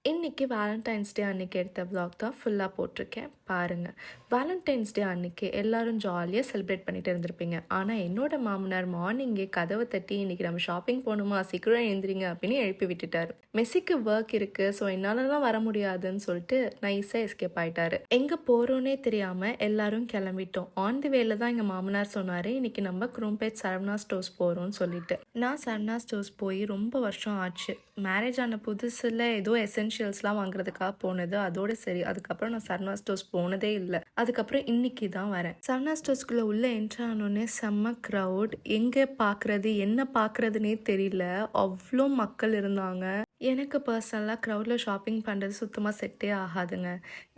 இன்னைக்கு வேலண்டைன்ஸ் டே அன்னைக்கு எடுத்த vlog தான் ஃபுல்லாக போட்டிருக்கேன் பாருங்க. வேலண்டைன்ஸ் டே அன்னைக்கு எல்லாரும் ஜாலியாக செலிப்ரேட் பண்ணிட்டு இருந்திருப்பீங்க. ஆனால் என்னோட மாமனார் மார்னிங்கே கதவை தட்டி இன்னைக்கு நம்ம ஷாப்பிங் போகணுமா, சீக்கிரம் எழுந்திரிங்க அப்படின்னு எழுப்பி விட்டுட்டாரு. மெஸ்ஸிக்கு ஒர்க் இருக்கு, ஸோ என்னாலலாம் வர முடியாதுன்னு சொல்லிட்டு நைஸாக எஸ்கேப் ஆயிட்டாரு. எங்கே போகிறோன்னே தெரியாமல் எல்லாரும் கிளம்பிட்டோம். ஆன் தி வேல தான் எங்கள் மாமனார் சொன்னார், இன்னைக்கு நம்ம குரோம்பேட் சரவணா ஸ்டோர்ஸ் போகிறோம்னு சொல்லிட்டு. நான் சரவணா ஸ்டோர்ஸ் போய் ரொம்ப வருஷம் ஆச்சு. மேரேஜ் ஆன புதுசில் ஏதோ எசென்ஷியல்ஸ்லாம் வாங்குறதுக்காக போனது, அதோட சரி. அதுக்கப்புறம் நான் சரவணா ஸ்டோர்ஸ் போனதே இல்லை. அதுக்கப்புறம் இன்னைக்கு தான் வரேன். சரவணா ஸ்டோர்ஸ்குள்ளே உள்ளே என்ட்ரு ஆனோடனே செம்ம க்ரௌட். எங்கே பார்க்குறது என்ன பார்க்குறதுனே தெரியல, அவ்வளோ மக்கள் இருந்தாங்க. எனக்கு பர்சனலாக க்ரௌடில் ஷாப்பிங் பண்ணுறது சுத்தமாக செட்டே ஆகாதுங்க.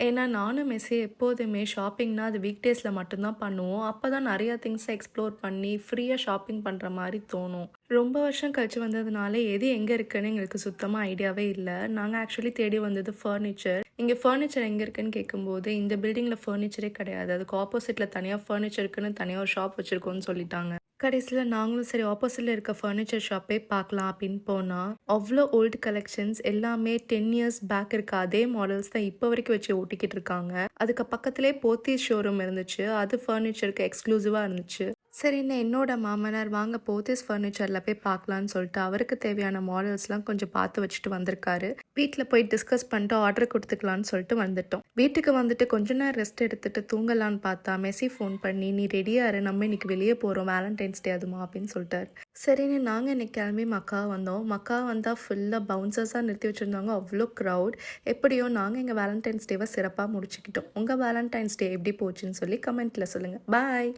ஏன்னா நானும் மெஸ்ஸி எப்போதுமே ஷாப்பிங்னா அது வீக் டேஸில் மட்டும்தான் பண்ணுவோம். அப்போ தான் நிறையா திங்ஸை எக்ஸ்ப்ளோர் பண்ணி ஃப்ரீயாக ஷாப்பிங் பண்ணுற மாதிரி தோணும். ரொம்ப வருஷம் கழிச்சு வந்ததுனால எது எங்கே இருக்குன்னு எங்களுக்கு சுத்தமாக ஐடியாவே இல்லை. நாங்கள் ஆக்சுவலி தேடி வந்தது ஃபர்னிச்சர். இங்கே ஃபர்னிச்சர் எங்கே இருக்குன்னு கேட்கும்போது இந்த பில்டிங்கில் ஃபர்னிச்சரே கிடையாது, அதுக்கு ஆப்போசிட்டில் தனியாக ஃபர்னிச்சர் இருக்குன்னு தனியாக ஒரு ஷாப் வச்சுருக்கோன்னு சொல்லிட்டாங்க. கடைசியில் நாங்களும் சரி ஆப்போசிட்டில் இருக்க ஃபர்னிச்சர் ஷாப்பே பார்க்கலாம் அப்படின்னு போனால் அவ்வளோ ஓல்டு கலெக்ஷன்ஸ் எல்லாமே 10 இயர்ஸ் பேக் இருக்க அதே மாடல்ஸ் தான் இப்போ வரைக்கும் வச்சு ஓட்டிக்கிட்டு இருக்காங்க. அதுக்கு பக்கத்துலேயே போத்தீஸ் ஷோரூம் இருந்துச்சு, அது ஃபர்னிச்சருக்கு எக்ஸ்க்ளூசிவாக இருந்துச்சு. சரின்னு என்னோட மாமனார் வாங்க போத்தீஸ் ஃபர்னிச்சரில் போய் பார்க்கலான்னு சொல்லிட்டு அவருக்கு தேவையான மாடல்ஸ்லாம் கொஞ்சம் பார்த்து வச்சுட்டு வந்திருக்காரு. வீட்டில் போய் டிஸ்கஸ் பண்ணிட்டு ஆர்டர் கொடுத்துக்கலான்னு சொல்லிட்டு வந்துட்டோம். வீட்டுக்கு வந்துட்டு கொஞ்ச நேரம் ரெஸ்ட் எடுத்துட்டு தூங்கலான்னு பார்த்தா மெஸ்ஸி ஃபோன் பண்ணி, நீ ரெடியாரு, நம்ம இன்னைக்கு வெளியே போகிறோம், வேலண்டைன்ஸ் டே அதுமா அப்படின்னு சொல்லிட்டாரு. சரின்னு நாங்கள் இன்னைக்கு கிளம்பி மக்கா வந்தோம். மக்கா வந்தால் ஃபுல்லாக பவுன்சர்ஸாக நிறுத்தி வச்சுருந்தாங்க, அவ்வளோ க்ரௌட். எப்படியோ நாங்கள் எங்கள் வேலண்டைன்ஸ் டேவை சிறப்பாக முடிச்சுக்கிட்டோம். உங்கள் வேலண்டைன்ஸ் டே எப்படி போச்சுன்னு சொல்லி கமெண்ட்டில் சொல்லுங்கள். பாய்.